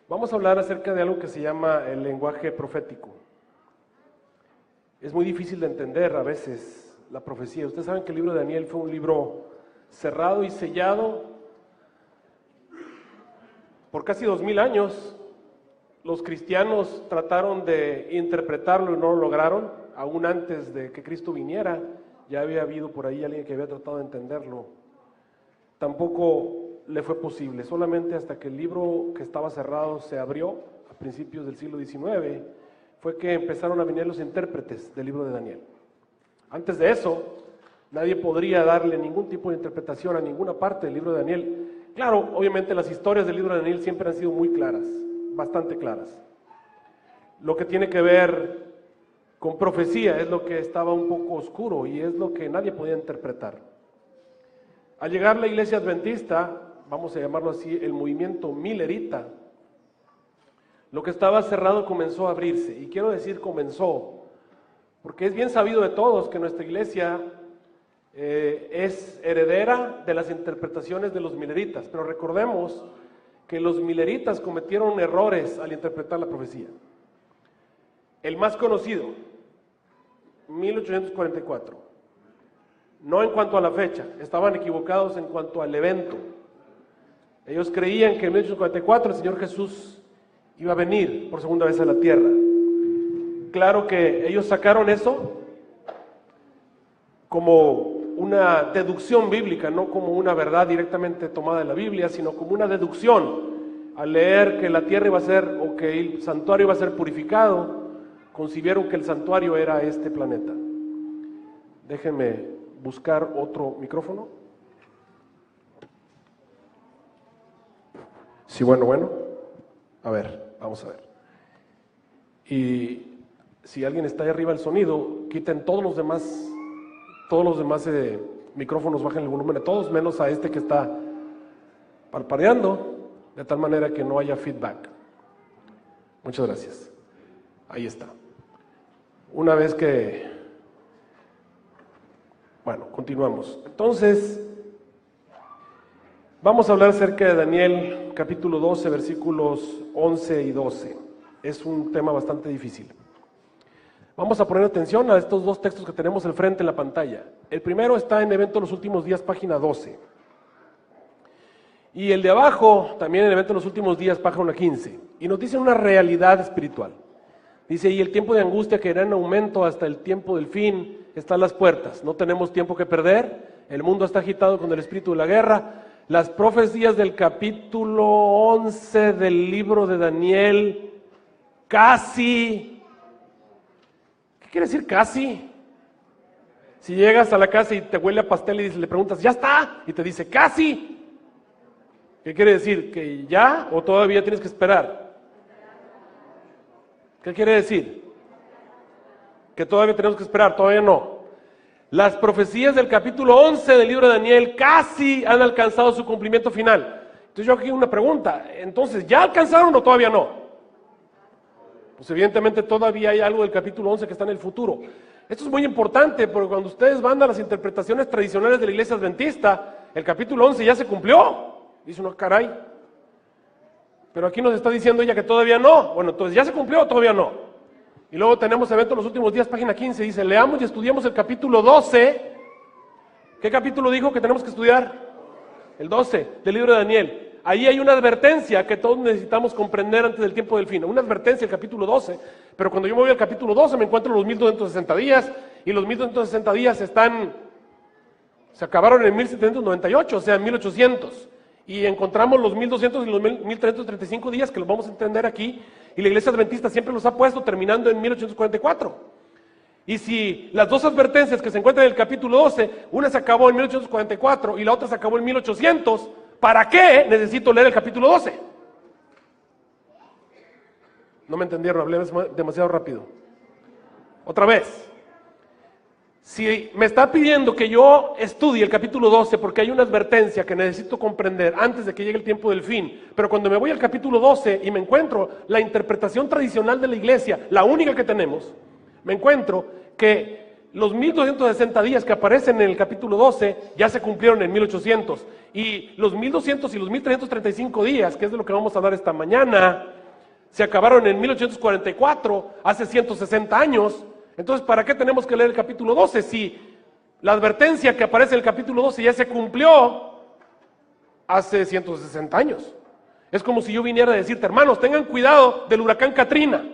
Vamos a hablar acerca de algo que se llama el lenguaje profético. Es muy difícil de entender a veces la profecía. Ustedes saben que el libro de Daniel fue un libro cerrado y sellado por casi 2000 años. Los cristianos trataron de interpretarlo y no lo lograron. Aún antes de que Cristo viniera, ya había habido por ahí alguien que había tratado de entenderlo. Tampoco le fue posible, solamente hasta que el libro que estaba cerrado se abrió a principios del siglo XIX, fue que empezaron a venir los intérpretes del libro de Daniel. Antes de eso, nadie podría darle ningún tipo de interpretación a ninguna parte del libro de Daniel. Claro, obviamente las historias del libro de Daniel siempre han sido muy claras, bastante claras. Lo que tiene que ver con profecía es lo que estaba un poco oscuro y es lo que nadie podía interpretar. Al llegar la iglesia adventista, vamos a llamarlo así, el movimiento millerita, lo que estaba cerrado comenzó a abrirse. Y quiero decir comenzó, porque es bien sabido de todos que nuestra iglesia es heredera de las interpretaciones de los milleritas, pero recordemos que los milleritas cometieron errores al interpretar la profecía. El más conocido, 1844. No en cuanto a la fecha, estaban equivocados en cuanto al evento. Ellos creían que en 1844 el Señor Jesús iba a venir por segunda vez a la tierra. Claro que ellos sacaron eso como una deducción bíblica, no como una verdad directamente tomada de la Biblia, sino como una deducción. Al leer que la tierra iba a ser, o que el santuario iba a ser purificado, concibieron que el santuario era este planeta. Déjenme buscar otro micrófono. Sí, bueno. A ver, vamos a ver. Y si alguien está ahí arriba el sonido, quiten todos los demás micrófonos, bajen el volumen de todos, menos a este que está parpadeando, de tal manera que no haya feedback. Muchas gracias. Ahí está. Una vez que... Bueno, continuamos. Entonces, vamos a hablar acerca de Daniel, capítulo 12, versículos 11 y 12. Es un tema bastante difícil. Vamos a poner atención a estos dos textos que tenemos al frente en la pantalla. El primero está en Evento de los Últimos Días, página 12. Y el de abajo, también en Evento de los Últimos Días, página 15. Y nos dice una realidad espiritual. Dice, y el tiempo de angustia que irá en aumento hasta el tiempo del fin está a las puertas. No tenemos tiempo que perder. El mundo está agitado con el espíritu de la guerra. Las profecías del capítulo 11 del libro de Daniel casi... ¿Qué quiere decir casi? Si llegas a la casa y te huele a pastel y le preguntas, ¿ya está? Y te dice, casi. ¿Qué quiere decir? ¿Que ya o todavía tienes que esperar? ¿Qué quiere decir? Que todavía tenemos que esperar, todavía no. Las profecías del capítulo 11 del libro de Daniel casi han alcanzado su cumplimiento final. Entonces yo aquí una pregunta, entonces, ¿ya alcanzaron o todavía no? Pues evidentemente todavía hay algo del capítulo 11 que está en el futuro. Esto es muy importante porque cuando ustedes van a las interpretaciones tradicionales de la iglesia adventista, el capítulo 11 ya se cumplió. Dice uno, caray. Pero aquí nos está diciendo ella que todavía no. Bueno, entonces, ¿ya se cumplió o todavía no? Y luego tenemos Evento de los Últimos Días, página 15, dice, leamos y estudiemos el capítulo 12. ¿Qué capítulo dijo que tenemos que estudiar? El 12 del libro de Daniel. Ahí hay una advertencia que todos necesitamos comprender antes del tiempo del fin. Una advertencia, el capítulo 12. Pero cuando yo me voy al capítulo 12 me encuentro los 1260 días. Y los 1260 días se acabaron en 1798, o sea, en 1800. Y encontramos los 1200 y los 1335 días que los vamos a entender aquí, y la iglesia adventista siempre los ha puesto terminando en 1844. Y si las dos advertencias que se encuentran en el capítulo 12, una se acabó en 1844 y la otra se acabó en 1800, ¿para qué necesito leer el capítulo 12? No me entendieron, hablé demasiado rápido. Otra vez. Si me está pidiendo que yo estudie el capítulo 12 porque hay una advertencia que necesito comprender antes de que llegue el tiempo del fin, pero cuando me voy al capítulo 12 y me encuentro la interpretación tradicional de la iglesia, la única que tenemos, me encuentro que los 1260 días que aparecen en el capítulo 12 ya se cumplieron en 1800, y los 1200 y los 1335 días, que es de lo que vamos a hablar esta mañana, se acabaron en 1844, hace 160 años. Entonces, ¿para qué tenemos que leer el capítulo 12 si la advertencia que aparece en el capítulo 12 ya se cumplió hace 160 años? Es como si yo viniera a decirte, hermanos, tengan cuidado del huracán Katrina.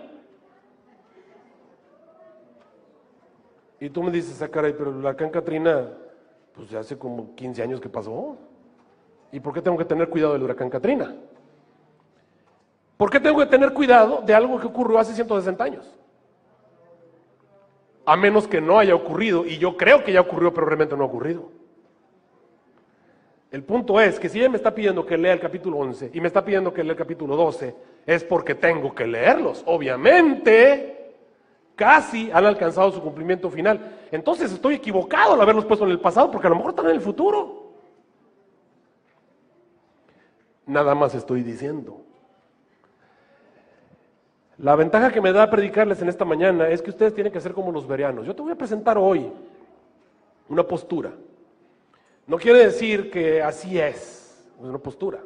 Y tú me dices, ah, caray, pero el huracán Katrina, pues ya hace como 15 años que pasó. ¿Y por qué tengo que tener cuidado del huracán Katrina? ¿Por qué tengo que tener cuidado de algo que ocurrió hace 160 años? A menos que no haya ocurrido, y yo creo que ya ocurrió, pero realmente no ha ocurrido. El punto es que si ella me está pidiendo que lea el capítulo 11 y me está pidiendo que lea el capítulo 12, es porque tengo que leerlos. Obviamente, casi han alcanzado su cumplimiento final. Entonces estoy equivocado al haberlos puesto en el pasado, porque a lo mejor están en el futuro. Nada más estoy diciendo. La ventaja que me da predicarles en esta mañana es que ustedes tienen que ser como los bereanos. Yo te voy a presentar hoy una postura. No quiere decir que así es una postura.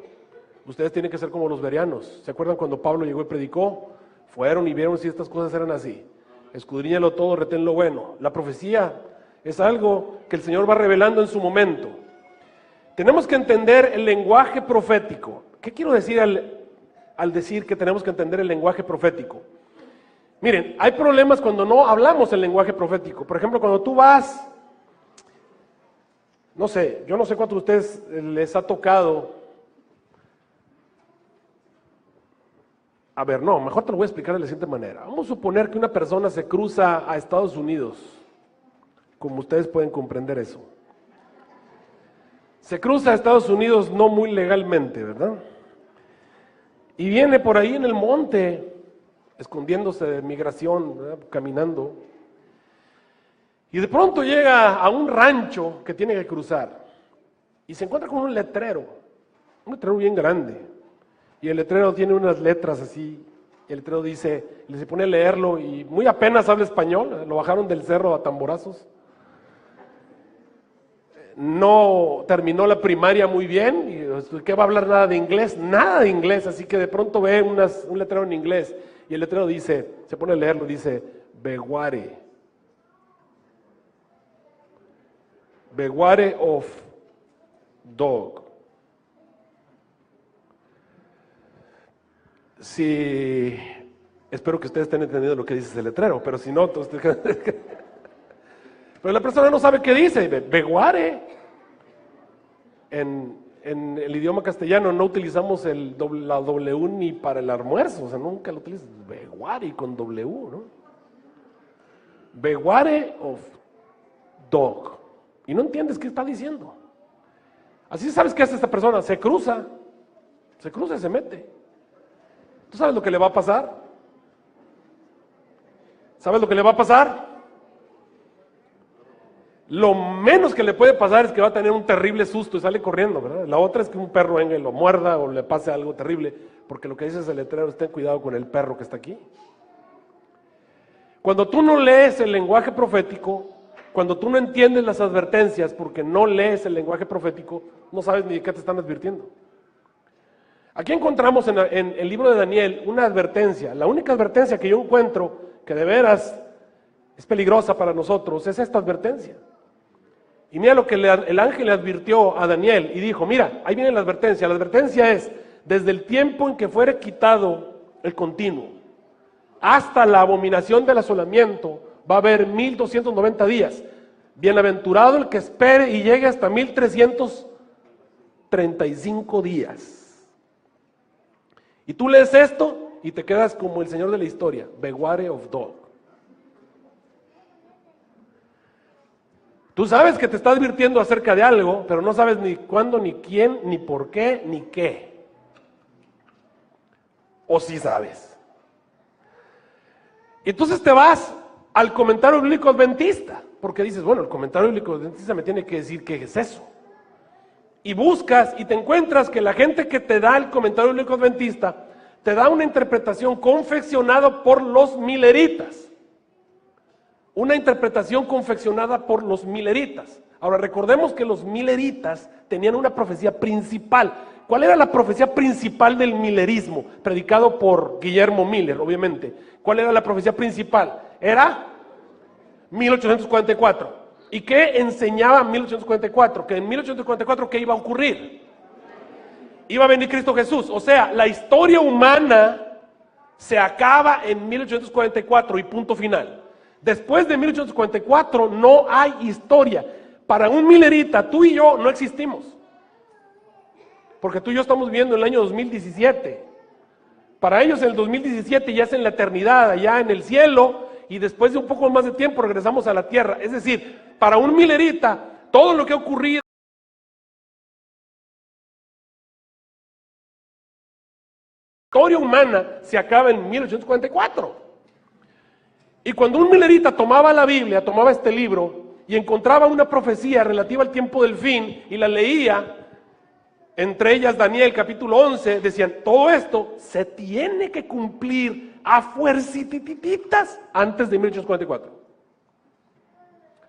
Ustedes tienen que ser como los bereanos. ¿Se acuerdan cuando Pablo llegó y predicó? Fueron y vieron si estas cosas eran así. Escudriñalo todo, retén lo bueno. La profecía es algo que el Señor va revelando en su momento. Tenemos que entender el lenguaje profético. ¿Qué quiero decir al decir que tenemos que entender el lenguaje profético? Miren, hay problemas cuando no hablamos el lenguaje profético. Por ejemplo, cuando tú vas, no sé, yo no sé cuántos de ustedes les ha tocado. A ver, no, mejor te lo voy a explicar de la siguiente manera. Vamos a suponer que una persona se cruza a Estados Unidos, como ustedes pueden comprender eso. Se cruza a Estados Unidos no muy legalmente, ¿verdad? Y viene por ahí en el monte, escondiéndose de migración, ¿verdad? Caminando. Y de pronto llega a un rancho que tiene que cruzar. Y se encuentra con un letrero bien grande. Y el letrero tiene unas letras así. Y el letrero dice, se pone a leerlo y muy apenas habla español. Lo bajaron del cerro a tamborazos. No terminó la primaria muy bien, y ¿qué va a hablar nada de inglés? Nada de inglés, así que de pronto ve un letrero en inglés, y el letrero dice, se pone a leerlo, dice, Beware of dog. Sí, espero que ustedes estén entendiendo lo que dice ese letrero, pero si no, entonces... Pero la persona no sabe qué dice, Beware. En el idioma castellano no utilizamos la W ni para el almuerzo, o sea, nunca lo utilizas. Beware con W, ¿no? Beware of dog. Y no entiendes qué está diciendo. Así sabes qué hace esta persona, se cruza y se mete. ¿Tú sabes lo que le va a pasar? ¿Sabes lo que le va a pasar? Lo menos que le puede pasar es que va a tener un terrible susto y sale corriendo, ¿verdad? La otra es que un perro venga y lo muerda o le pase algo terrible, porque lo que dice ese letrero es ten cuidado con el perro que está aquí. Cuando tú no lees el lenguaje profético, cuando tú no entiendes las advertencias porque no lees el lenguaje profético, no sabes ni de qué te están advirtiendo. Aquí encontramos en el libro de Daniel una advertencia. La única advertencia que yo encuentro que de veras es peligrosa para nosotros es esta advertencia. Y mira lo que el ángel le advirtió a Daniel y dijo, mira, ahí viene la advertencia. La advertencia es, desde el tiempo en que fuere quitado el continuo hasta la abominación del asolamiento, va a haber 1290 días. Bienaventurado el que espere y llegue hasta 1335 días. Y tú lees esto y te quedas como el señor de la historia, Beware of dog. Tú sabes que te está advirtiendo acerca de algo, pero no sabes ni cuándo, ni quién, ni por qué, ni qué. O sí sabes. Y entonces te vas al comentario bíblico adventista, porque dices, bueno, el comentario bíblico adventista me tiene que decir qué es eso. Y buscas y te encuentras que la gente que te da el comentario bíblico adventista te da una interpretación confeccionada por los mileritas. Una interpretación confeccionada por los mileritas. Ahora recordemos que los mileritas tenían una profecía principal ¿Cuál era la profecía principal del milerismo? Predicado por Guillermo Miller, obviamente. ¿Cuál era la profecía principal? Era 1844. ¿Y qué enseñaba 1844? Que en 1844, ¿qué iba a ocurrir? Iba a venir Cristo Jesús. O sea, la historia humana se acaba en 1844 y punto final. Después de 1844 no hay historia. Para un milerita, tú y yo no existimos. Porque tú y yo estamos viviendo el año 2017. Para ellos el 2017 ya es en la eternidad, allá en el cielo, y después de un poco más de tiempo regresamos a la tierra. Es decir, para un milerita, todo lo que ha ocurrido la historia humana se acaba en 1844. Y cuando un milerita tomaba la Biblia, tomaba este libro, y encontraba una profecía relativa al tiempo del fin, y la leía, entre ellas Daniel capítulo 11, decían, todo esto se tiene que cumplir a fuercititas antes de 1844.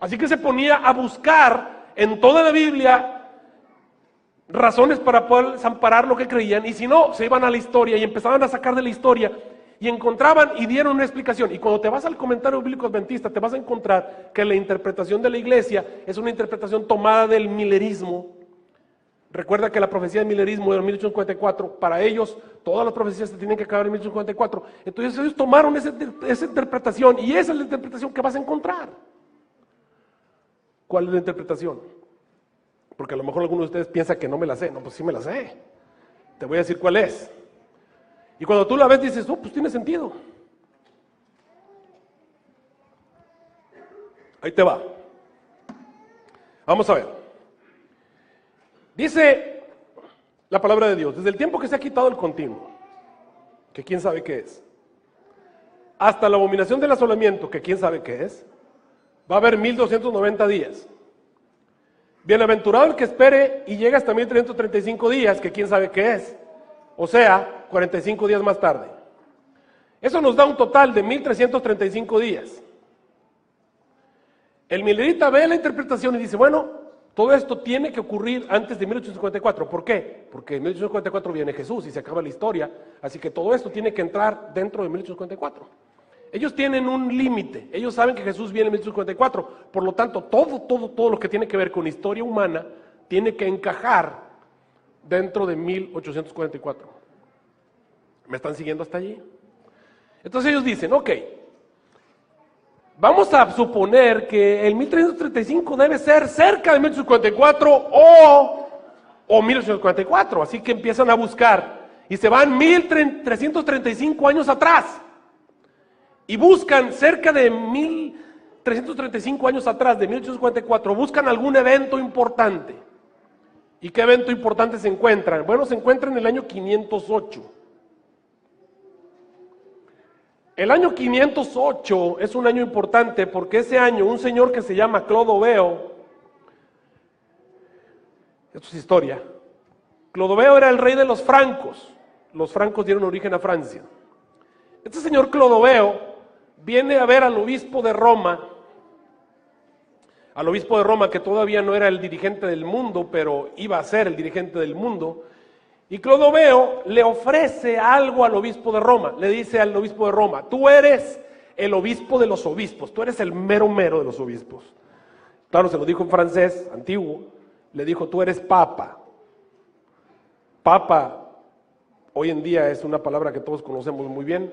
Así que se ponía a buscar en toda la Biblia razones para poder desamparar lo que creían, y si no, se iban a la historia y empezaban a sacar de la historia y encontraban y dieron una explicación. Y cuando te vas al comentario bíblico adventista, te vas a encontrar que la interpretación de la iglesia es una interpretación tomada del milerismo. Recuerda que la profecía del milerismo de 1844, para ellos, todas las profecías se tienen que acabar en 1844. Entonces ellos tomaron esa interpretación, y esa es la interpretación que vas a encontrar. ¿Cuál es la interpretación? Porque a lo mejor algunos de ustedes piensan que no me la sé. No, pues sí me la sé. Te voy a decir cuál es. Y cuando tú la ves dices, oh, pues tiene sentido. Ahí te va. Vamos a ver. Dice la palabra de Dios, desde el tiempo que se ha quitado el continuo, que quién sabe qué es, hasta la abominación del asolamiento, que quién sabe qué es, va a haber 1290 días. Bienaventurado el que espere y llega hasta 1335 días, que quién sabe qué es, o sea, 45 días más tarde. Eso nos da un total de 1335 días. El milerita ve la interpretación y dice, bueno, todo esto tiene que ocurrir antes de 1854. ¿Por qué? Porque en 1854 viene Jesús y se acaba la historia, así que todo esto tiene que entrar dentro de 1854. Ellos tienen un límite, ellos saben que Jesús viene en 1854, por lo tanto, todo lo que tiene que ver con historia humana tiene que encajar dentro de 1844. ¿Me están siguiendo hasta allí? Entonces ellos dicen, ok, vamos a suponer que el 1335 debe ser cerca de 1854 o 1844, así que empiezan a buscar y se van 1335 años atrás y buscan cerca de 1335 años atrás, de 1854, buscan algún evento importante. ¿Y qué evento importante se encuentran? Bueno, se encuentran en el año 508. El año 508 es un año importante porque ese año un señor que se llama Clodoveo, esto es historia, Clodoveo era el rey de los francos dieron origen a Francia. Este señor Clodoveo viene a ver al obispo de Roma que todavía no era el dirigente del mundo, pero iba a ser el dirigente del mundo. Y Clodoveo le ofrece algo al obispo de Roma, le dice al obispo de Roma, tú eres el obispo de los obispos, tú eres el mero de los obispos. Claro, se lo dijo en francés antiguo, le dijo, tú eres papa. Papa, hoy en día es una palabra que todos conocemos muy bien,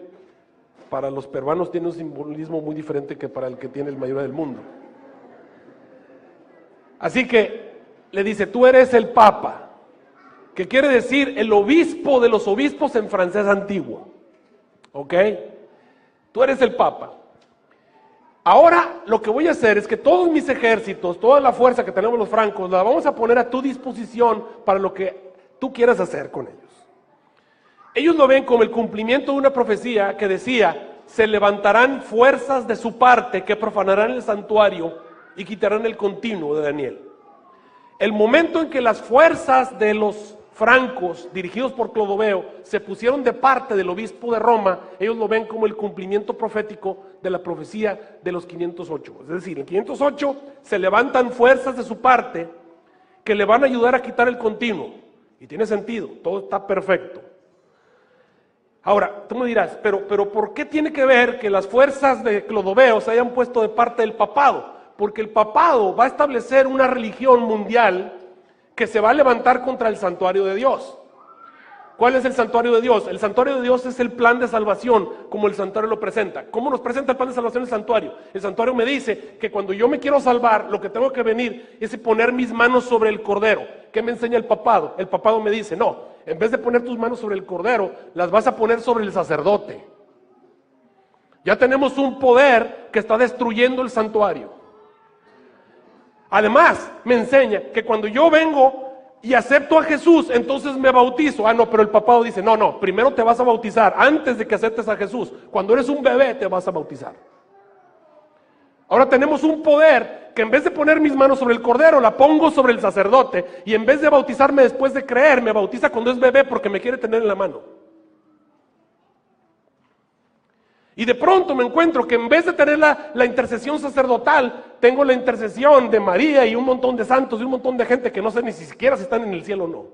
para los peruanos tiene un simbolismo muy diferente que para el que tiene la mayoría del mundo. Así que le dice, tú eres el papa, que quiere decir el obispo de los obispos en francés antiguo. ¿Ok? Tú eres el papa. Ahora lo que voy a hacer es que todos mis ejércitos, toda la fuerza que tenemos los francos, la vamos a poner a tu disposición para lo que tú quieras hacer con ellos. Ellos lo ven como el cumplimiento de una profecía que decía, se levantarán fuerzas de su parte que profanarán el santuario y quitarán el continuo de Daniel. El momento en que las fuerzas de los francos, dirigidos por Clodoveo, se pusieron de parte del obispo de Roma, ellos lo ven como el cumplimiento profético de la profecía de los 508. Es decir, en 508 se levantan fuerzas de su parte que le van a ayudar a quitar el continuo. Y tiene sentido, todo está perfecto. Ahora, tú me dirás, pero ¿por qué tiene que ver que las fuerzas de Clodoveo se hayan puesto de parte del papado? Porque el papado va a establecer una religión mundial que se va a levantar contra el santuario de Dios. ¿Cuál es el santuario de Dios? El santuario de Dios es el plan de salvación, como el santuario lo presenta. ¿Cómo nos presenta el plan de salvación el santuario? El santuario me dice que cuando yo me quiero salvar, lo que tengo que venir es poner mis manos sobre el cordero. ¿Qué me enseña el papado? El papado me dice, no, en vez de poner tus manos sobre el cordero, las vas a poner sobre el sacerdote. Ya tenemos un poder que está destruyendo el santuario. Además, me enseña que cuando yo vengo y acepto a Jesús, entonces me bautizo. Ah, no, pero el papado dice, no, primero te vas a bautizar antes de que aceptes a Jesús. Cuando eres un bebé te vas a bautizar. Ahora tenemos un poder que en vez de poner mis manos sobre el cordero, la pongo sobre el sacerdote, y en vez de bautizarme después de creer, me bautiza cuando es bebé porque me quiere tener en la mano. Y de pronto me encuentro que en vez de tener la intercesión sacerdotal, tengo la intercesión de María y un montón de santos y un montón de gente que no sé ni siquiera si están en el cielo o no.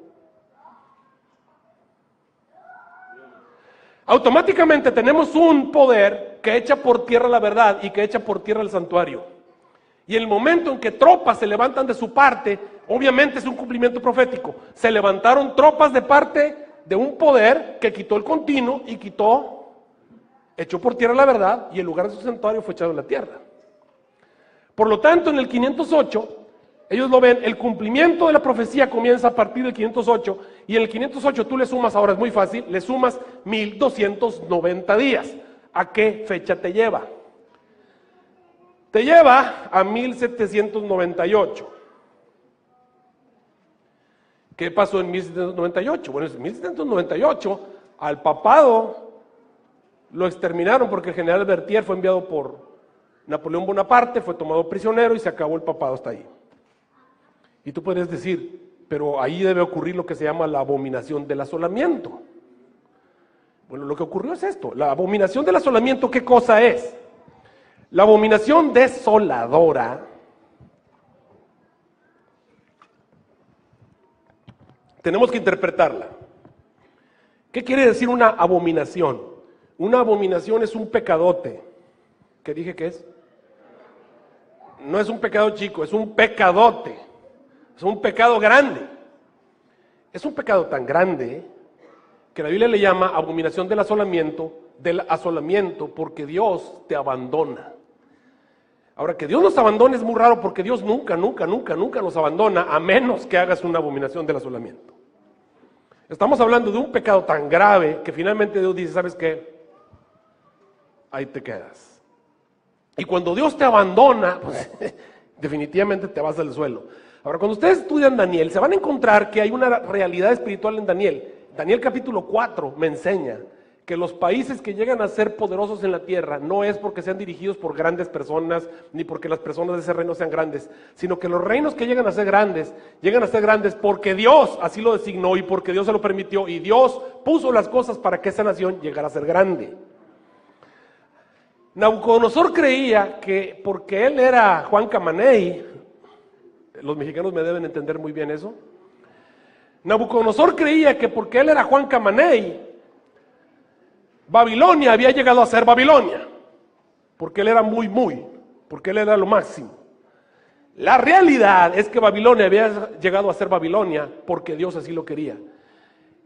Automáticamente tenemos un poder que echa por tierra la verdad y que echa por tierra el santuario. Y el momento en que tropas se levantan de su parte, obviamente es un cumplimiento profético. Se levantaron tropas de parte de un poder que quitó el continuo y echó por tierra la verdad, y el lugar de su santuario fue echado en la tierra. Por lo tanto, en el 508, ellos lo ven, el cumplimiento de la profecía comienza a partir del 508, y en el 508 tú le sumas, ahora es muy fácil, le sumas 1290 días. ¿A qué fecha te lleva? Te lleva a 1798. ¿Qué pasó en 1798? Bueno, en 1798 al papado lo exterminaron porque el general Berthier fue enviado por Napoleón Bonaparte, fue tomado prisionero y se acabó el papado hasta ahí. Y tú podrías decir, pero ahí debe ocurrir lo que se llama la abominación del asolamiento. Bueno, lo que ocurrió es esto, la abominación del asolamiento, ¿qué cosa es? La abominación desoladora tenemos que interpretarla. ¿Qué quiere decir una abominación? Una abominación es un pecadote. ¿Qué dije que es? No es un pecado chico, es un pecadote. Es un pecado grande. Es un pecado tan grande que la Biblia le llama abominación del asolamiento, porque Dios te abandona. Ahora, que Dios nos abandone es muy raro, porque Dios nunca nos abandona, a menos que hagas una abominación del asolamiento. Estamos hablando de un pecado tan grave que finalmente Dios dice, ¿sabes qué? Ahí te quedas. Y cuando Dios te abandona, pues definitivamente te vas al suelo. Ahora, cuando ustedes estudian Daniel, se van a encontrar que hay una realidad espiritual en Daniel. Daniel capítulo 4 me enseña que los países que llegan a ser poderosos en la tierra no es porque sean dirigidos por grandes personas, ni porque las personas de ese reino sean grandes, sino que los reinos que llegan a ser grandes porque Dios así lo designó y porque Dios se lo permitió, y Dios puso las cosas para que esa nación llegara a ser grande. Nabucodonosor creía que porque él era Juan Camaney, los mexicanos me deben entender muy bien eso. Nabucodonosor creía que porque él era Juan Camaney, Babilonia había llegado a ser Babilonia, porque él era porque él era lo máximo. La realidad es que Babilonia había llegado a ser Babilonia porque Dios así lo quería.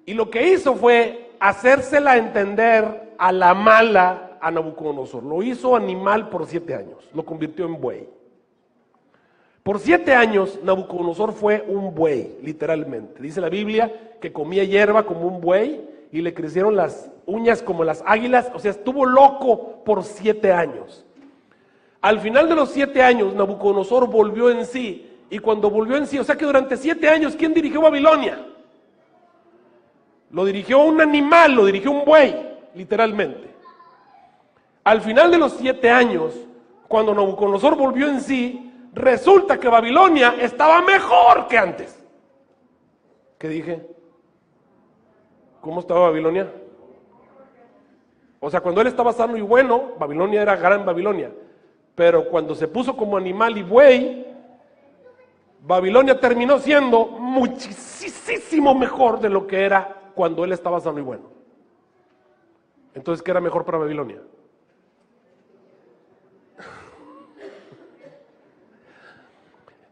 Y lo que hizo fue hacérsela entender a la mala a Nabucodonosor. Lo hizo animal por 7 años, lo convirtió en buey. Por 7 años Nabucodonosor fue un buey, literalmente. Dice la Biblia que comía hierba como un buey y le crecieron las uñas como las águilas, o sea, estuvo loco por 7 años. Al final de los 7 años, Nabucodonosor volvió en sí, y cuando volvió en sí, o sea que durante 7 años, ¿quién dirigió Babilonia? Lo dirigió un animal, lo dirigió un buey, literalmente. Al final de los 7 años, cuando Nabucodonosor volvió en sí, resulta que Babilonia estaba mejor que antes. ¿Qué dije? ¿Cómo estaba Babilonia? O sea, cuando él estaba sano y bueno, Babilonia era gran Babilonia. Pero cuando se puso como animal y buey, Babilonia terminó siendo muchísimo mejor de lo que era cuando él estaba sano y bueno. Entonces, ¿qué era mejor para Babilonia?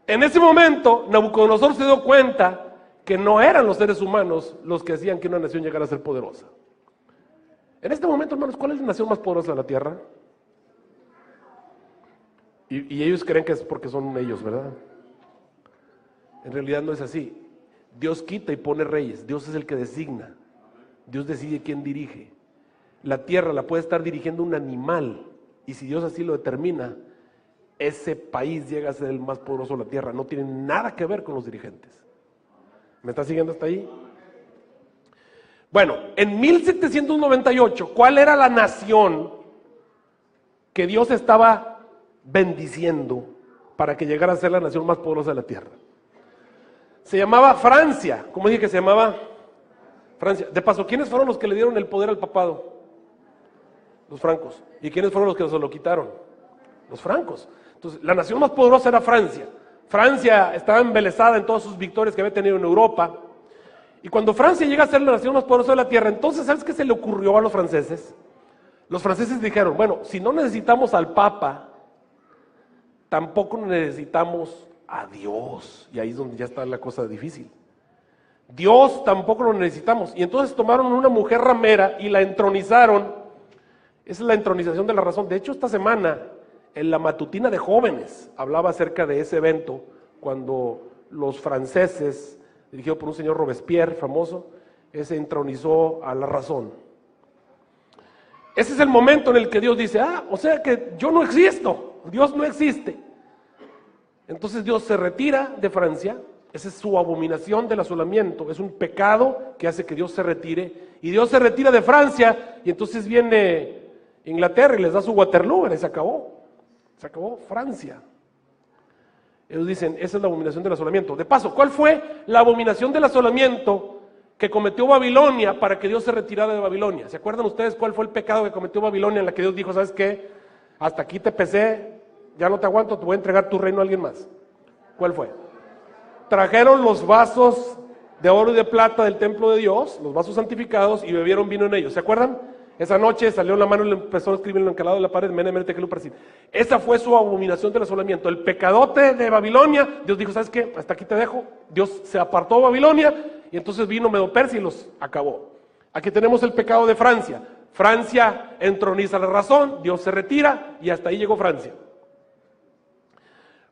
En ese momento, Nabucodonosor se dio cuenta que no eran los seres humanos los que hacían que una nación llegara a ser poderosa. En este momento, hermanos, ¿cuál es la nación más poderosa de la tierra? Y ellos creen que es porque son ellos, ¿verdad? En realidad no es así. Dios quita y pone reyes. Dios es el que designa. Dios decide quién dirige. La tierra la puede estar dirigiendo un animal, y si Dios así lo determina, ese país llega a ser el más poderoso de la tierra. No tiene nada que ver con los dirigentes. ¿Me está siguiendo hasta ahí? Bueno, en 1798, ¿cuál era la nación que Dios estaba bendiciendo para que llegara a ser la nación más poderosa de la tierra? Se llamaba Francia. ¿Cómo dije que se llamaba? Francia. De paso, ¿quiénes fueron los que le dieron el poder al papado? Los francos. ¿Y quiénes fueron los que se lo quitaron? Los francos. Entonces, la nación más poderosa era Francia. Francia estaba embelesada en todas sus victorias que había tenido en Europa. Y cuando Francia llega a ser la nación más poderosa de la tierra, entonces, ¿sabes qué se le ocurrió a los franceses? Los franceses dijeron, bueno, si no necesitamos al Papa, tampoco necesitamos a Dios. Y ahí es donde ya está la cosa difícil. Dios tampoco lo necesitamos. Y entonces tomaron una mujer ramera y la entronizaron. Esa es la entronización de la razón. De hecho, esta semana, en la matutina de jóvenes, hablaba acerca de ese evento, cuando los franceses, dirigido por un señor Robespierre, famoso, se entronizó a la razón. Ese es el momento en el que Dios dice, o sea que yo no existo, Dios no existe. Entonces Dios se retira de Francia. Esa es su abominación del asolamiento, es un pecado que hace que Dios se retire, y Dios se retira de Francia, y entonces viene Inglaterra y les da su Waterloo, y se acabó Francia. Ellos dicen, esa es la abominación del asolamiento. De paso, ¿cuál fue la abominación del asolamiento que cometió Babilonia para que Dios se retirara de Babilonia? ¿Se acuerdan ustedes cuál fue el pecado que cometió Babilonia en la que Dios dijo, ¿sabes qué? Hasta aquí te pesé, ya no te aguanto, te voy a entregar tu reino a alguien más. ¿Cuál fue? Trajeron los vasos de oro y de plata del templo de Dios, los vasos santificados, y bebieron vino en ellos. ¿Se acuerdan? Esa noche salió la mano y le empezó a escribir en el encalado de la pared, Mene, Mene, Tekel, Uparsin. Esa fue su abominación del asolamiento. El pecadote de Babilonia, Dios dijo, ¿sabes qué? Hasta aquí te dejo. Dios se apartó de Babilonia, y entonces vino Medo-Persia y los acabó. Aquí tenemos el pecado de Francia. Francia entroniza la razón, Dios se retira, y hasta ahí llegó Francia.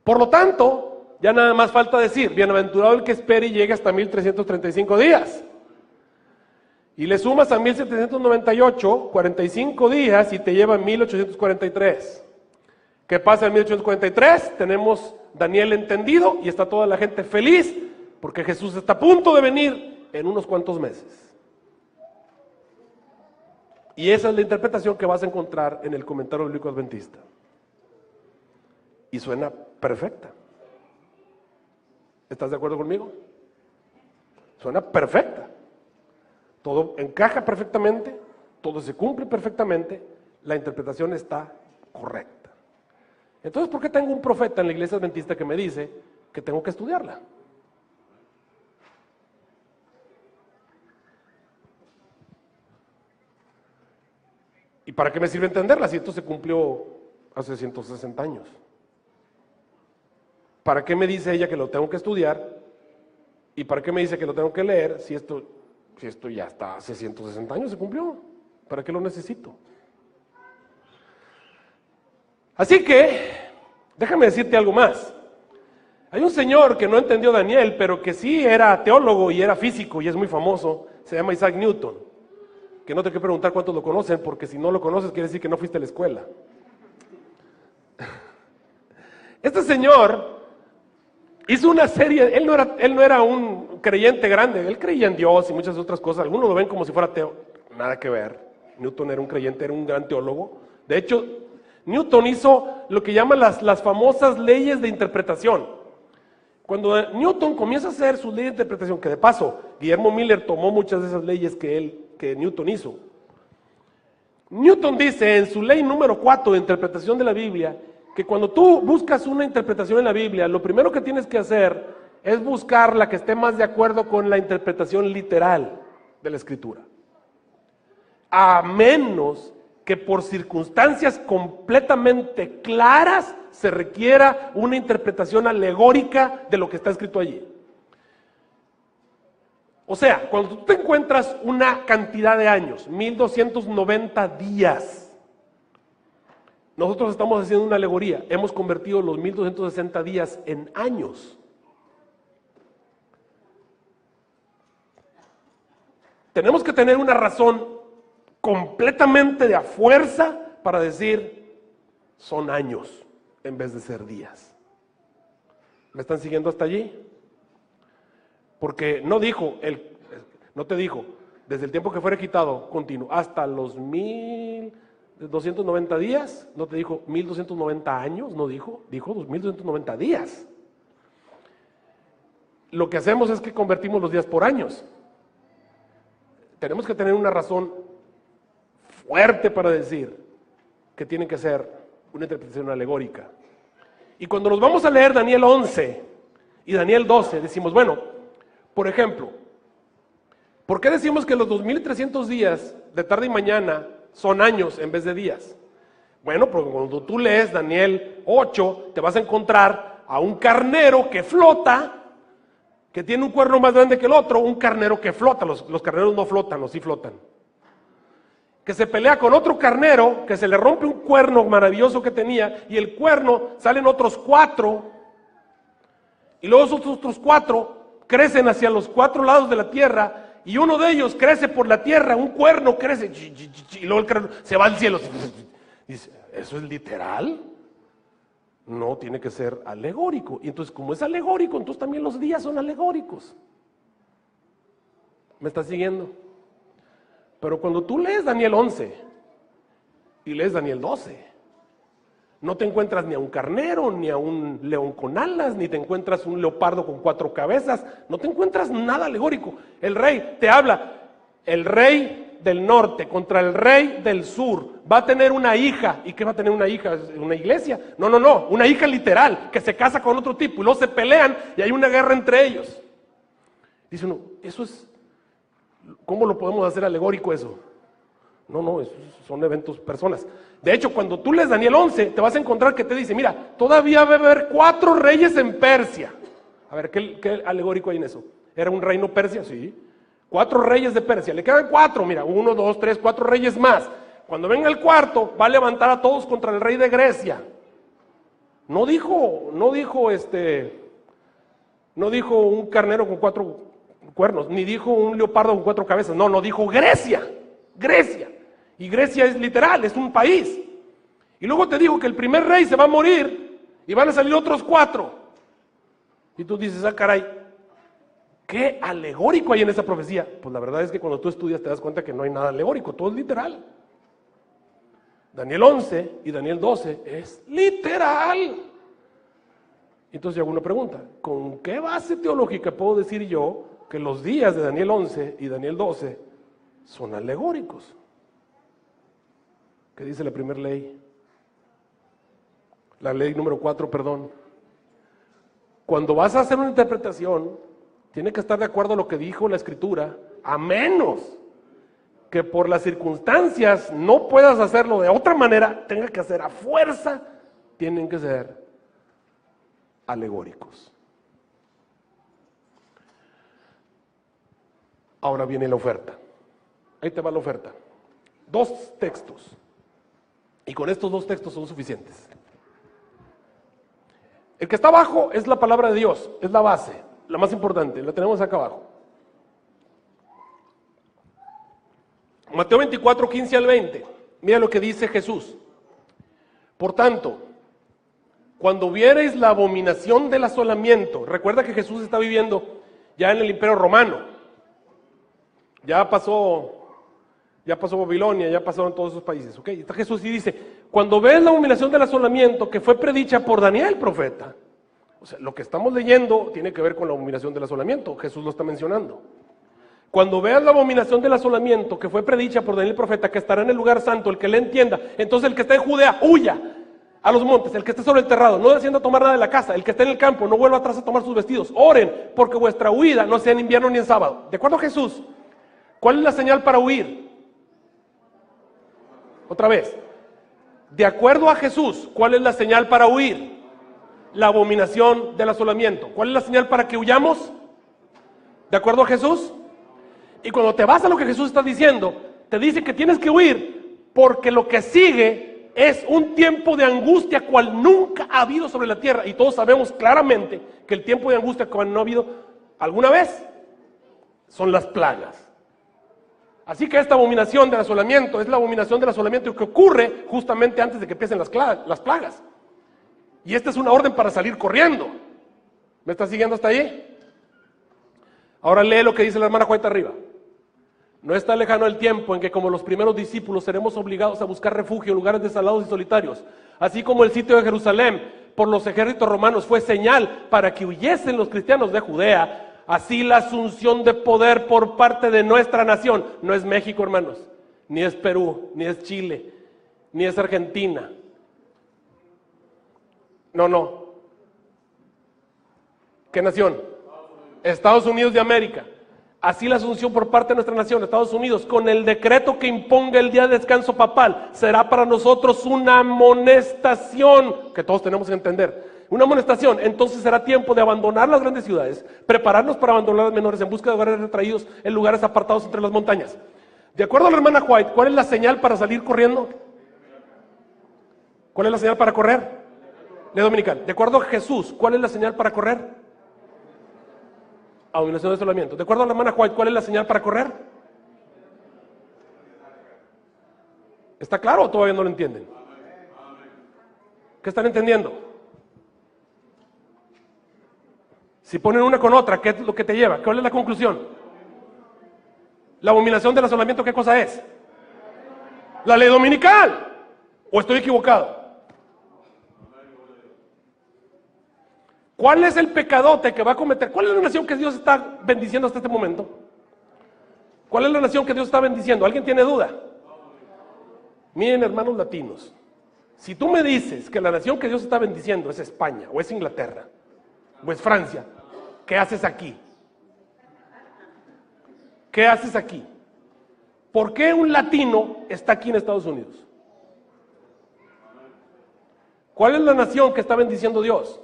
Por lo tanto, ya nada más falta decir, bienaventurado el que espere y llegue hasta 1335 días. Y le sumas a 1798, 45 días, y te lleva a 1843. ¿Qué pasa en 1843? Tenemos Daniel entendido y está toda la gente feliz porque Jesús está a punto de venir en unos cuantos meses. Y esa es la interpretación que vas a encontrar en el comentario bíblico adventista. Y suena perfecta. ¿Estás de acuerdo conmigo? Suena perfecta. Todo encaja perfectamente, todo se cumple perfectamente, la interpretación está correcta. Entonces, ¿por qué tengo un profeta en la iglesia adventista que me dice que tengo que estudiarla? ¿Y para qué me sirve entenderla si esto se cumplió hace 160 años? ¿Para qué me dice ella que lo tengo que estudiar? ¿Y para qué me dice que lo tengo que leer si esto ya está hace 160 años, se cumplió? ¿Para qué lo necesito? Así que, déjame decirte algo más. Hay un señor que no entendió Daniel, pero que sí era teólogo y era físico y es muy famoso, se llama Isaac Newton. Que no te quiero preguntar cuántos lo conocen, porque si no lo conoces quiere decir que no fuiste a la escuela. Este señor hizo una serie, él no era un creyente grande, él creía en Dios y muchas otras cosas, algunos lo ven como si fuera ateo, nada que ver. Newton era un creyente, era un gran teólogo. De hecho, Newton hizo lo que llaman las famosas leyes de interpretación. Cuando Newton comienza a hacer sus leyes de interpretación, que de paso, Guillermo Miller tomó muchas de esas leyes que Newton hizo. Newton dice en su ley número 4 de interpretación de la Biblia, que cuando tú buscas una interpretación en la Biblia, lo primero que tienes que hacer es buscar la que esté más de acuerdo con la interpretación literal de la Escritura. A menos que por circunstancias completamente claras se requiera una interpretación alegórica de lo que está escrito allí. O sea, cuando tú te encuentras una cantidad de años, 1290 días, nosotros estamos haciendo una alegoría, hemos convertido los 1260 días en años. Tenemos que tener una razón completamente de a fuerza para decir son años en vez de ser días. ¿Me están siguiendo hasta allí? Porque no te dijo desde el tiempo que fuera quitado continuo hasta los 1290 días, no te dijo 1290 años, no dijo 1290 días. Lo que hacemos es que convertimos los días por años. Tenemos que tener una razón fuerte para decir que tiene que ser una interpretación alegórica. Y cuando nos vamos a leer Daniel 11 y Daniel 12, decimos, bueno, por ejemplo, ¿por qué decimos que los 2300 días de tarde y mañana son años en vez de días? Bueno, porque cuando tú lees Daniel 8, te vas a encontrar a un carnero que flota, que tiene un cuerno más grande que el otro, un carnero que flota, los carneros no flotan, o sí flotan, que se pelea con otro carnero, que se le rompe un cuerno maravilloso que tenía, y el cuerno salen otros 4, y luego esos otros 4 crecen hacia los 4 lados de la tierra, y uno de ellos crece por la tierra, un cuerno crece, y luego el cuerno se va al cielo. Dice, ¿eso es literal? No, tiene que ser alegórico. Y entonces, como es alegórico, entonces también los días son alegóricos. ¿Me estás siguiendo? Pero cuando tú lees Daniel 11 y lees Daniel 12, no te encuentras ni a un carnero, ni a un león con alas, ni te encuentras un leopardo con 4 cabezas, no te encuentras nada alegórico. El rey te habla, el rey del norte contra el rey del sur va a tener una hija. ¿Y qué va a tener una hija? ¿Una iglesia? No, una hija literal, que se casa con otro tipo, y luego se pelean y hay una guerra entre ellos. Dice uno, eso es, ¿cómo lo podemos hacer alegórico eso? No, esos son eventos, personas. De hecho, cuando tú lees Daniel 11, te vas a encontrar que te dice, mira, todavía va a haber 4 reyes en Persia. A ver, ¿qué alegórico hay en eso? ¿Era un reino Persia? Sí. 4 reyes de Persia, le quedan 4, mira, 1, 2, 3, 4 reyes más. Cuando venga el cuarto, va a levantar a todos contra el rey de Grecia. No dijo un carnero con 4 cuernos, ni dijo un leopardo con 4 cabezas, no, dijo Grecia. Y Grecia es literal, es un país. Y luego te dijo que el primer rey se va a morir y van a salir otros 4. Y tú dices, caray, ¿qué alegórico hay en esa profecía? Pues la verdad es que cuando tú estudias te das cuenta que no hay nada alegórico, todo es literal. Daniel 11 y Daniel 12 es literal. Entonces yo hago una pregunta, ¿con qué base teológica puedo decir yo que los días de Daniel 11 y Daniel 12 son alegóricos? ¿Qué dice la primera ley? La ley número 4, perdón. Cuando vas a hacer una interpretación, tiene que estar de acuerdo a lo que dijo la Escritura, a menos que por las circunstancias no puedas hacerlo de otra manera, tenga que hacer a fuerza, tienen que ser alegóricos. Ahora viene la oferta. Ahí te va la oferta. 2 textos. Y con estos 2 textos son suficientes. El que está abajo es la palabra de Dios, es la base, la más importante, la tenemos acá abajo. Mateo 24, 15 al 20. Mira lo que dice Jesús. Por tanto, cuando viereis la abominación del asolamiento, recuerda que Jesús está viviendo ya en el Imperio Romano. Ya pasó Babilonia, ya pasaron todos esos países. ¿Okay? Está Jesús y dice, cuando ves la abominación del asolamiento que fue predicha por Daniel, profeta. O sea, lo que estamos leyendo tiene que ver con la abominación del asolamiento. Jesús lo está mencionando. Cuando veas la abominación del asolamiento que fue predicha por Daniel, profeta, que estará en el lugar santo, el que le entienda, entonces el que está en Judea, huya. a los montes, el que esté sobre el terrado, no descienda a tomar nada de la casa, el que esté en el campo, no vuelva atrás a tomar sus vestidos. Oren, porque vuestra huida no sea en invierno ni en sábado. De acuerdo a Jesús, ¿cuál es la señal para huir? Otra vez. De acuerdo a Jesús, ¿cuál es la señal para huir? La abominación del asolamiento. ¿Cuál es la señal para que huyamos? ¿De acuerdo a Jesús? Y cuando te vas a lo que Jesús está diciendo, te dice que tienes que huir porque lo que sigue es un tiempo de angustia cual nunca ha habido sobre la tierra. Y todos sabemos claramente que el tiempo de angustia cual no ha habido alguna vez son las plagas. Así que esta abominación del asolamiento es la abominación del asolamiento que ocurre justamente antes de que empiecen las plagas. Y esta es una orden para salir corriendo. ¿Me estás siguiendo hasta ahí? Ahora lee lo que dice la hermana White arriba. No está lejano el tiempo en que, como los primeros discípulos, seremos obligados a buscar refugio en lugares desolados y solitarios, así como el sitio de Jerusalén por los ejércitos romanos fue señal para que huyesen los cristianos de Judea. Así la asunción de poder por parte de nuestra nación, no es México, hermanos, ni es Perú, ni es Chile, ni es Argentina. No. ¿Qué nación? Estados Unidos de América. Así la asunción por parte de nuestra nación, Estados Unidos, con el decreto que imponga el día de descanso papal, será para nosotros una amonestación, que todos tenemos que entender, una amonestación. Entonces será tiempo de abandonar las grandes ciudades, prepararnos para abandonar las menores en busca de hogares retraídos en lugares apartados entre las montañas. De acuerdo a la hermana White, ¿cuál es la señal para salir corriendo? ¿Cuál es la señal para correr? Ley dominical. De acuerdo a Jesús, ¿cuál es la señal para correr? Abominación de asolamiento. De acuerdo a la hermana White, ¿cuál es la señal para correr? ¿Está claro o todavía no lo entienden? ¿Qué están entendiendo? Si ponen una con otra, ¿qué es lo que te lleva? ¿Cuál es la conclusión? ¿La abominación del asolamiento qué cosa es? La ley dominical. ¿O estoy equivocado? ¿Cuál es el pecadote que va a cometer? ¿Cuál es la nación que Dios está bendiciendo hasta este momento? ¿Cuál es la nación que Dios está bendiciendo? ¿Alguien tiene duda? Miren, hermanos latinos, si tú me dices que la nación que Dios está bendiciendo es España, o es Inglaterra, o es Francia, ¿qué haces aquí? ¿Qué haces aquí? ¿Por qué un latino está aquí en Estados Unidos? ¿Cuál es la nación que está bendiciendo Dios?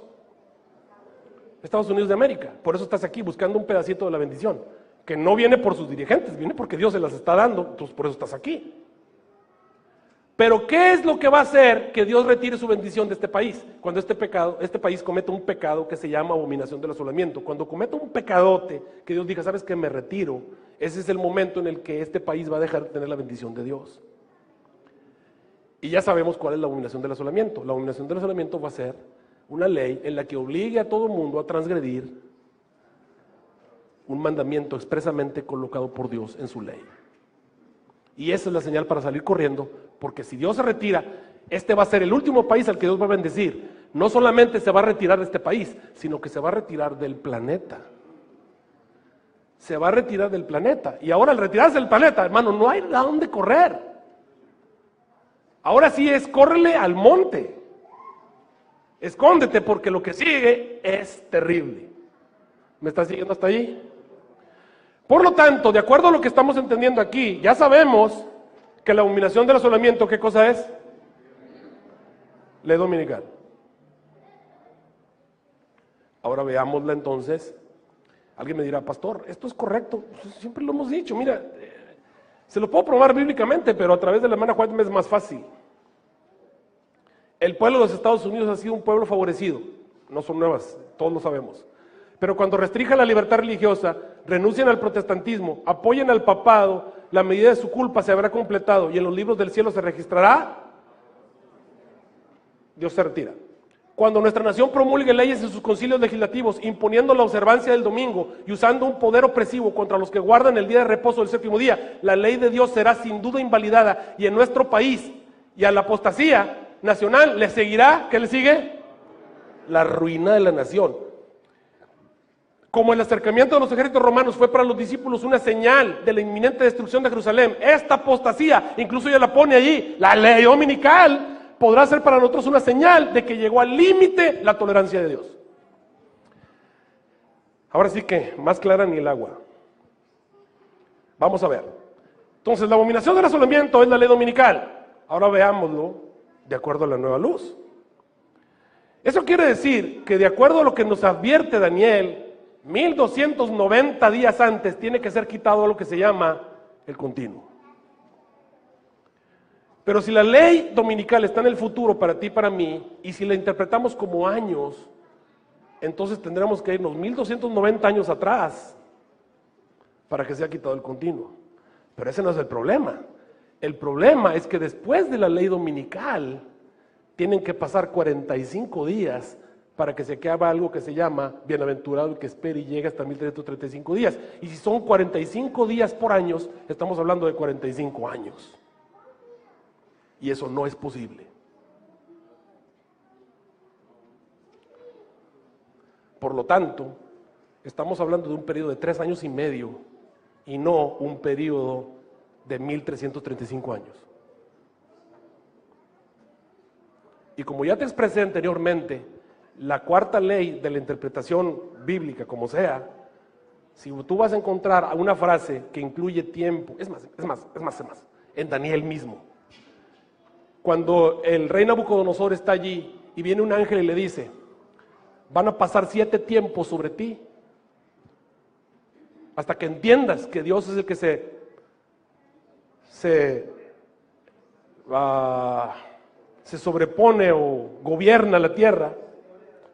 Estados Unidos de América. Por eso estás aquí buscando un pedacito de la bendición, que no viene por sus dirigentes, viene porque Dios se las está dando, entonces por eso estás aquí. Pero ¿qué es lo que va a hacer que Dios retire su bendición de este país? Cuando este país cometa un pecado que se llama abominación del asolamiento. Cuando cometa un pecadote, que Dios diga, ¿sabes qué? Me retiro. Ese es el momento en el que este país va a dejar de tener la bendición de Dios. Y ya sabemos cuál es la abominación del asolamiento. La abominación del asolamiento va a ser una ley en la que obligue a todo mundo a transgredir un mandamiento expresamente colocado por Dios en su ley. Y esa es la señal para salir corriendo, porque si Dios se retira, este va a ser el último país al que Dios va a bendecir. No solamente se va a retirar de este país, sino que se va a retirar del planeta. Se va a retirar del planeta. Y ahora al retirarse del planeta, hermano, no hay a dónde correr. Ahora sí es córrele al monte. Escóndete porque lo que sigue es terrible. ¿Me estás siguiendo hasta ahí? Por lo tanto, de acuerdo a lo que estamos entendiendo aquí, ya sabemos que la abominación del asolamiento, ¿qué cosa es? Ley dominical. Ahora veámosla entonces. Alguien me dirá, pastor, esto es correcto. Pues siempre lo hemos dicho, mira, se lo puedo probar bíblicamente, pero a través de la hermana White me es más fácil. El pueblo de los Estados Unidos ha sido un pueblo favorecido, no son nuevas, todos lo sabemos. Pero cuando restringen la libertad religiosa, renuncian al protestantismo, apoyen al papado, la medida de su culpa se habrá completado y en los libros del cielo se registrará, Dios se retira. Cuando nuestra nación promulgue leyes en sus concilios legislativos, imponiendo la observancia del domingo y usando un poder opresivo contra los que guardan el día de reposo del séptimo día, la ley de Dios será sin duda invalidada y en nuestro país y a la apostasía nacional le seguirá, ¿qué le sigue? La ruina de la nación. Como el acercamiento de los ejércitos romanos fue para los discípulos una señal de la inminente destrucción de Jerusalén, esta apostasía, incluso ya la pone allí, la ley dominical, podrá ser para nosotros una señal de que llegó al límite la tolerancia de Dios. Ahora sí que, más clara ni el agua. Vamos a ver. Entonces, la abominación del asolamiento es la ley dominical. Ahora veámoslo de acuerdo a la nueva luz. Eso quiere decir que de acuerdo a lo que nos advierte Daniel, 1290 días antes tiene que ser quitado lo que se llama el continuo. Pero si la ley dominical está en el futuro para ti y para mí, y si la interpretamos como años, entonces tendremos que irnos 1290 años atrás para que sea quitado el continuo. Pero ese no es el problema. El problema es que después de la ley dominical tienen que pasar 45 días para que se acabe algo que se llama bienaventurado el que espera y llega hasta 1335 días. Y si son 45 días por año, estamos hablando de 45 años. Y eso no es posible. Por lo tanto, estamos hablando de un periodo de 3 años y medio y no un periodo de 1335 años. Y como ya te expresé anteriormente, la cuarta ley de la interpretación bíblica, como sea, si tú vas a encontrar una frase que incluye tiempo, es más, en Daniel mismo, cuando el rey Nabucodonosor está allí y viene un ángel y le dice, van a pasar 7 tiempos sobre ti, hasta que entiendas que Dios es el que se sobrepone o gobierna la tierra.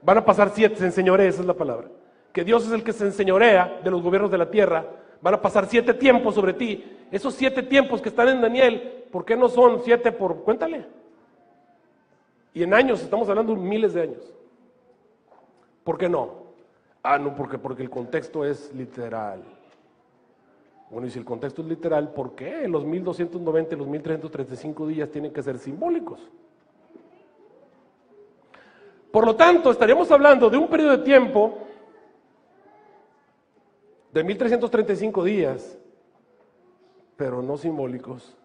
Van a pasar 7, se enseñorea, esa es la palabra, que Dios es el que se enseñorea de los gobiernos de la tierra. Van a pasar 7 tiempos sobre ti. Esos 7 tiempos que están en Daniel, ¿por qué no son 7 por, cuéntale? Y en años, estamos hablando de miles de años. ¿Por qué no? No, porque el contexto es literal. Bueno, y si el contexto es literal, ¿por qué los 1290 y los 1335 días tienen que ser simbólicos? Por lo tanto, estaríamos hablando de un periodo de tiempo de 1335 días, pero no simbólicos,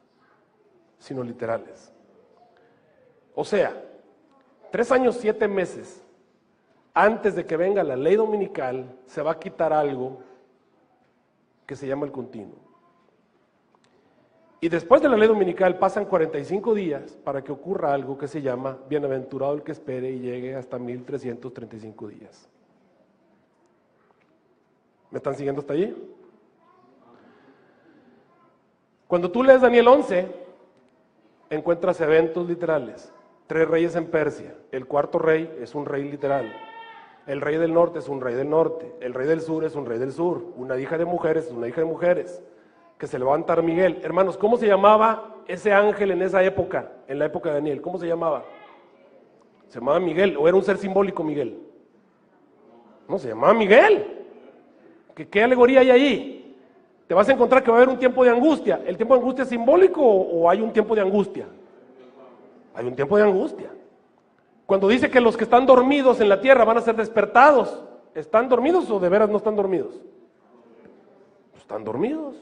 sino literales. O sea, 3 años, 7 meses antes de que venga la ley dominical, se va a quitar algo que se llama el continuo. Y después de la ley dominical pasan 45 días para que ocurra algo que se llama bienaventurado el que espere y llegue hasta 1335 días. ¿Me están siguiendo hasta allí? Cuando tú lees Daniel 11, encuentras eventos literales. 3 reyes en Persia. El 4.º rey es un rey literal. El rey del norte es un rey del norte. El rey del sur es un rey del sur. Una hija de mujeres es una hija de mujeres. Que se levanta Miguel. Hermanos, ¿cómo se llamaba ese ángel en esa época? En la época de Daniel, ¿cómo se llamaba? Se llamaba Miguel, o era un ser simbólico Miguel. No, se llamaba Miguel. ¿Qué alegoría hay ahí? Te vas a encontrar que va a haber un tiempo de angustia. ¿El tiempo de angustia es simbólico o hay un tiempo de angustia? Hay un tiempo de angustia. Cuando dice que los que están dormidos en la tierra van a ser despertados, ¿están dormidos o de veras no están dormidos? Están dormidos.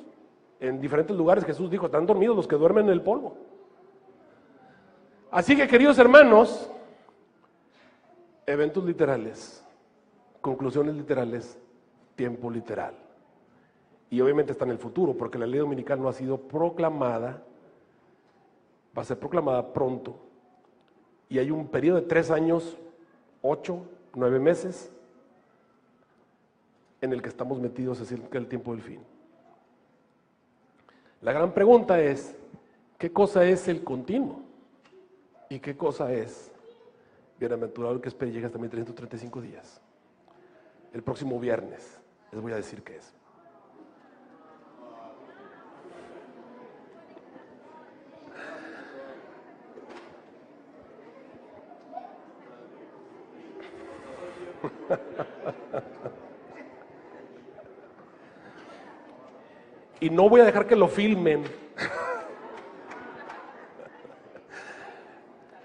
En diferentes lugares Jesús dijo, están dormidos los que duermen en el polvo. Así que, queridos hermanos, eventos literales, conclusiones literales, tiempo literal. Y obviamente está en el futuro, porque la ley dominical no ha sido proclamada, va a ser proclamada pronto. Y hay un periodo de 3 años, 8, 9 meses, en el que estamos metidos, es el tiempo del fin. La gran pregunta es, ¿qué cosa es el continuo? ¿Y qué cosa es bienaventurado el que espera y llega hasta 1335 días? El próximo viernes les voy a decir qué es. Y no voy a dejar que lo filmen.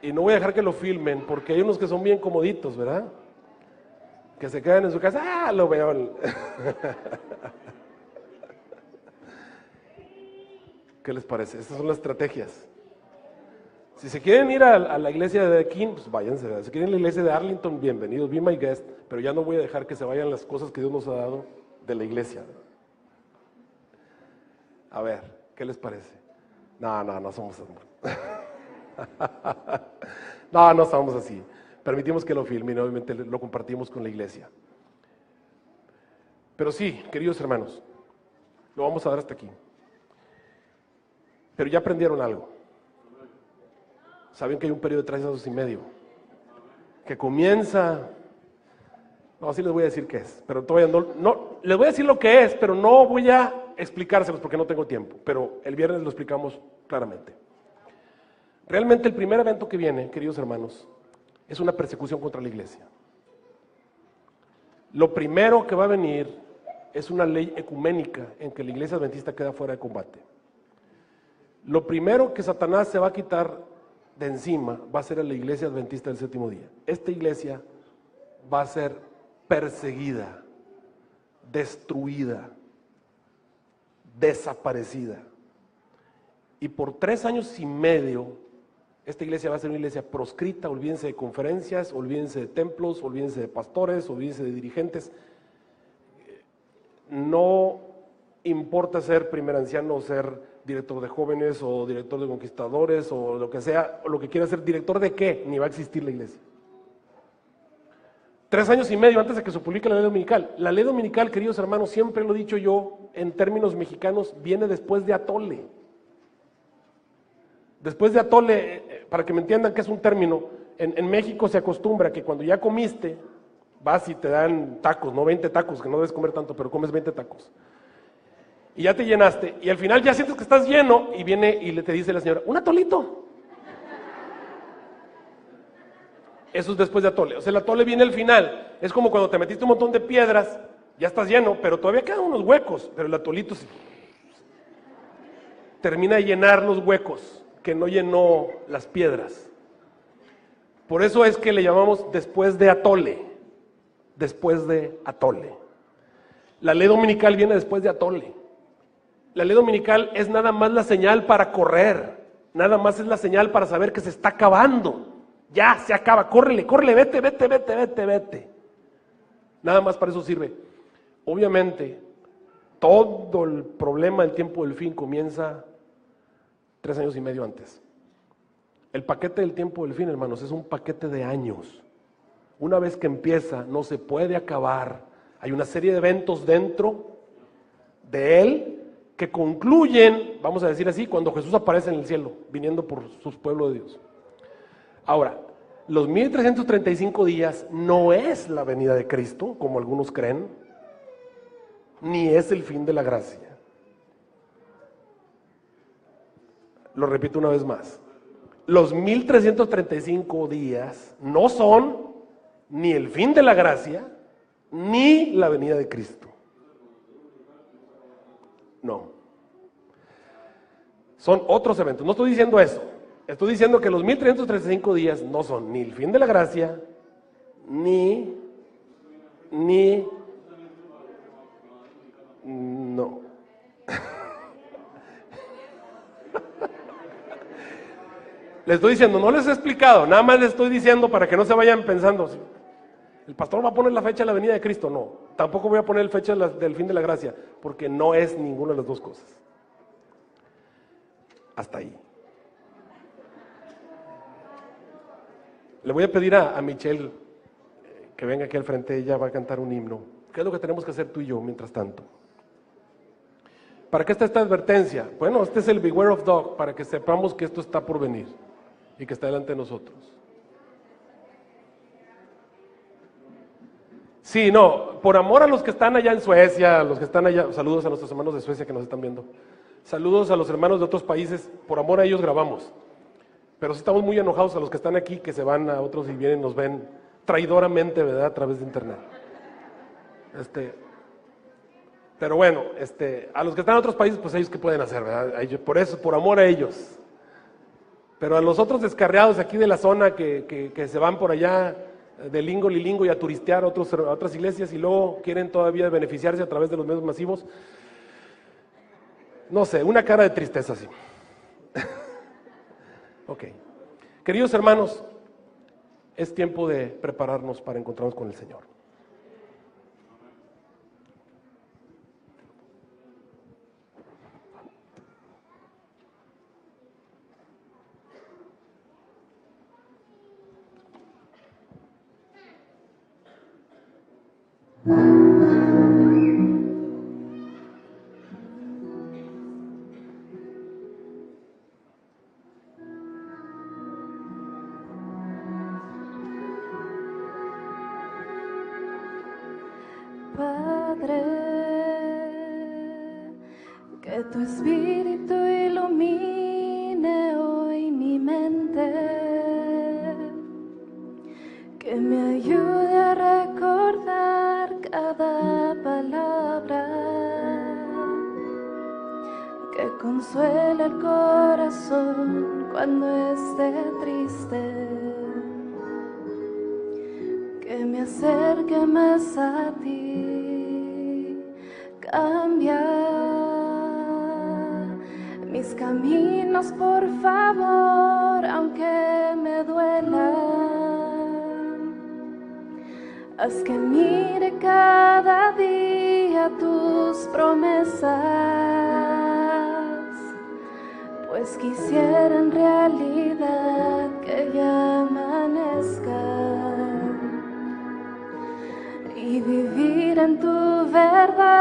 Y no voy a dejar que lo filmen, porque hay unos que son bien comoditos, ¿verdad? Que se quedan en su casa, lo veo. ¿Qué les parece? Estas son las estrategias. Si se quieren ir a la iglesia de King, pues váyanse, ¿verdad? Si quieren ir a la iglesia de Arlington, bienvenidos, be my guest, pero ya no voy a dejar que se vayan las cosas que Dios nos ha dado de la iglesia. A ver, ¿qué les parece? No somos así. No somos así. Permitimos que lo filmen y obviamente lo compartimos con la iglesia. Pero sí, queridos hermanos, lo vamos a dar hasta aquí. Pero ya aprendieron algo. Saben que hay un periodo de 3 años y medio que comienza, no, así les voy a decir qué es, pero todavía no, les voy a decir lo que es, pero no voy a explicárselos porque no tengo tiempo, pero el viernes lo explicamos claramente. Realmente el primer evento que viene, queridos hermanos, es una persecución contra la iglesia. Lo primero que va a venir es una ley ecuménica en que la iglesia adventista queda fuera de combate. Lo primero que Satanás se va a quitar de encima va a ser a la iglesia adventista del séptimo día. Esta iglesia va a ser perseguida, destruida, desaparecida. Y por 3 años y medio, esta iglesia va a ser una iglesia proscrita. Olvídense de conferencias, olvídense de templos, olvídense de pastores, olvídense de dirigentes. No importa ser primer anciano o ser director de jóvenes o director de conquistadores o lo que sea, o lo que quiera ser, director de qué, ni va a existir la iglesia. 3 años y medio antes de que se publique la ley dominical. La ley dominical, queridos hermanos, siempre lo he dicho yo, en términos mexicanos, viene después de atole. Después de atole, para que me entiendan que es un término, en México se acostumbra que cuando ya comiste, vas y te dan tacos, no 20 tacos, que no debes comer tanto, pero comes 20 tacos. Y ya te llenaste, y al final ya sientes que estás lleno, y viene y te dice la señora, un atolito. Eso es después de atole. O sea, el atole viene al final. Es como cuando te metiste un montón de piedras, ya estás lleno, pero todavía quedan unos huecos, pero el atolito termina de llenar los huecos que no llenó las piedras. Por eso es que le llamamos después de atole. Después de atole. La ley dominical viene después de atole. La ley dominical es nada más la señal para correr, nada más es la señal para saber que se está acabando. Ya se acaba, córrele, vete. Nada más para eso sirve. Obviamente, todo el problema del tiempo del fin comienza 3 años y medio antes. El paquete del tiempo del fin, hermanos, es un paquete de años. Una vez que empieza, no se puede acabar. Hay una serie de eventos dentro de él que concluyen, vamos a decir así, cuando Jesús aparece en el cielo, viniendo por su pueblo de Dios. Ahora, los 1335 días no es la venida de Cristo, como algunos creen, ni es el fin de la gracia. Lo repito una vez más. Los 1335 días no son ni el fin de la gracia, ni la venida de Cristo. No. Son otros eventos. No estoy diciendo eso. Estoy diciendo que los 1335 días no son ni el fin de la gracia, ni no. Les estoy diciendo, no les he explicado, nada más les estoy diciendo para que no se vayan pensando. El pastor va a poner la fecha de la venida de Cristo, no. Tampoco voy a poner la fecha del fin de la gracia, porque no es ninguna de las dos cosas. Hasta ahí. Le voy a pedir a Michelle que venga aquí al frente, ella va a cantar un himno. ¿Qué es lo que tenemos que hacer tú y yo mientras tanto? ¿Para qué está esta advertencia? Bueno, este es el Beware of Dog, para que sepamos que esto está por venir y que está delante de nosotros. Sí, no, por amor a los que están allá en Suecia, a los que están allá, saludos a nuestros hermanos de Suecia que nos están viendo, saludos a los hermanos de otros países, por amor a ellos grabamos, pero sí estamos muy enojados a los que están aquí, que se van a otros y vienen, nos ven traidoramente, ¿verdad?, a través de internet. Pero bueno, a los que están en otros países, pues ellos qué pueden hacer, ¿verdad? Por eso, por amor a ellos. Pero a los otros descarriados aquí de la zona que se van por allá de lingo lilingo y a turistear a otras iglesias y luego quieren todavía beneficiarse a través de los medios masivos, no sé, una cara de tristeza así. Ok, Queridos hermanos, es tiempo de prepararnos para encontrarnos con el Señor. Padre, que tu espíritu ilumine hoy mi mente, que me ayude a recordar cada palabra, que consuele el corazón cuando esté triste, que me acerque más a ti, cambia mis caminos por favor, aunque me duelan, haz que mire cada día tus promesas, pues quisiera en realidad que ya amanezca y vivir en tu verdad.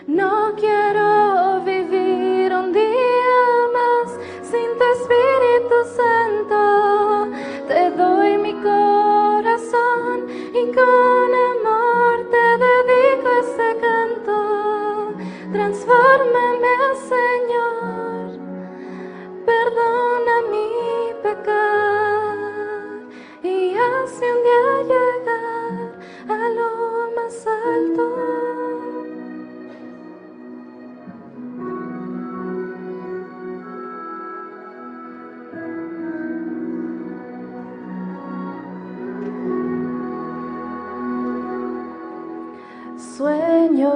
No quiero vivir un día más sin tu Espíritu Santo. Te doy mi corazón y con amor te dedico este canto. Transfórmame, Señor, perdona mi pecado y hazme un día llegar a lo más alto. Sueño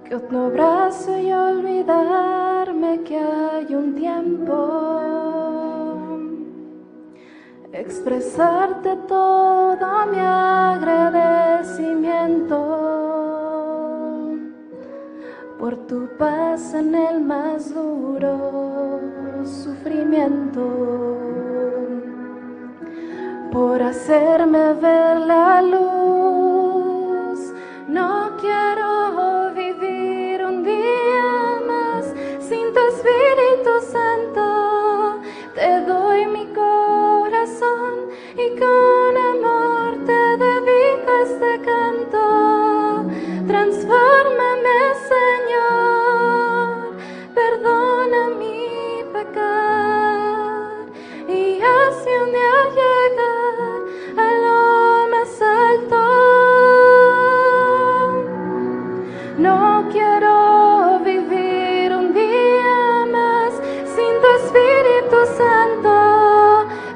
que otro abrazo y olvidarme que hay un tiempo, expresarte todo mi agradecimiento por tu paz en el más duro sufrimiento, por hacerme ver la luz. No quiero vivir un día más sin tu Espíritu Santo. Te doy mi corazón y con amor te dedico este canto. Transfórmame, Señor, perdona mi pecado y hazme un día llegar a lo más alto. No quiero vivir un día más sin tu Espíritu Santo.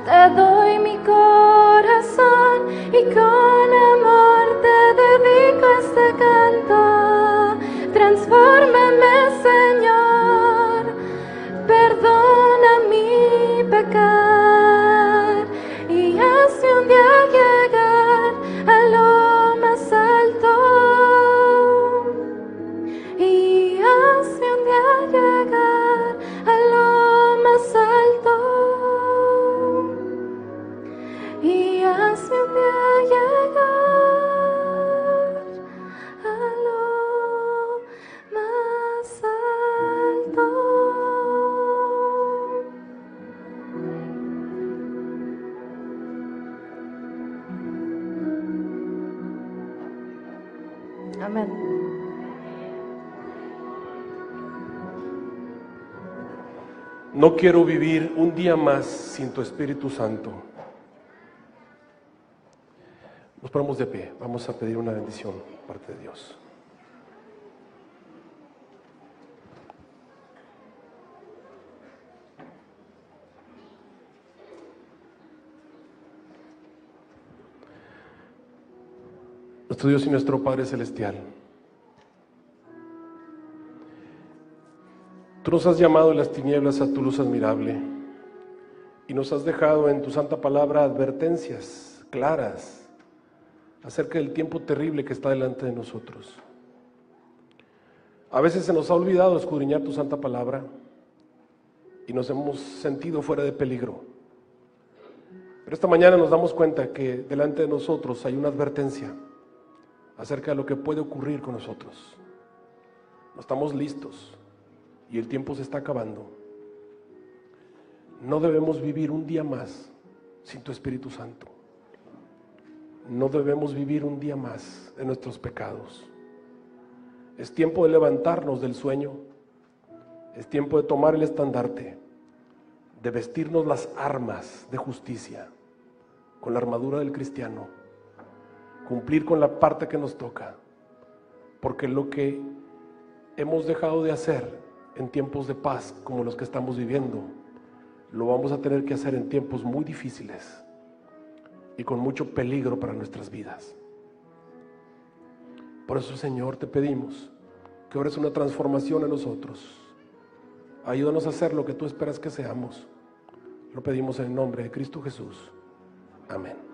Te doy mi corazón y con amor te dedico este canto. Transfórmame, Señor, perdona mi pecado y hazme un día llegar a lo más alto. Y hazme un día llegar a lo más alto. Y hazme un día llegar a lo más alto. Amén. No quiero vivir un día más sin tu Espíritu Santo. Nos ponemos de pie, vamos a pedir una bendición de parte de Dios. Nuestro Dios y nuestro Padre Celestial, tú nos has llamado de las tinieblas a tu luz admirable y nos has dejado en tu santa palabra advertencias claras acerca del tiempo terrible que está delante de nosotros. A veces se nos ha olvidado escudriñar tu santa palabra y nos hemos sentido fuera de peligro. Pero esta mañana nos damos cuenta que delante de nosotros hay una advertencia acerca de lo que puede ocurrir con nosotros. No estamos listos y el tiempo se está acabando. No debemos vivir un día más sin tu Espíritu Santo. No debemos vivir un día más en nuestros pecados. Es tiempo de levantarnos del sueño. Es tiempo de tomar el estandarte, de vestirnos las armas de justicia con la armadura del cristiano, cumplir con la parte que nos toca, porque lo que hemos dejado de hacer en tiempos de paz como los que estamos viviendo, lo vamos a tener que hacer en tiempos muy difíciles y con mucho peligro para nuestras vidas. Por eso, Señor, te pedimos que obres una transformación en nosotros. Ayúdanos a ser lo que tú esperas que seamos. Lo pedimos en el nombre de Cristo Jesús. Amén.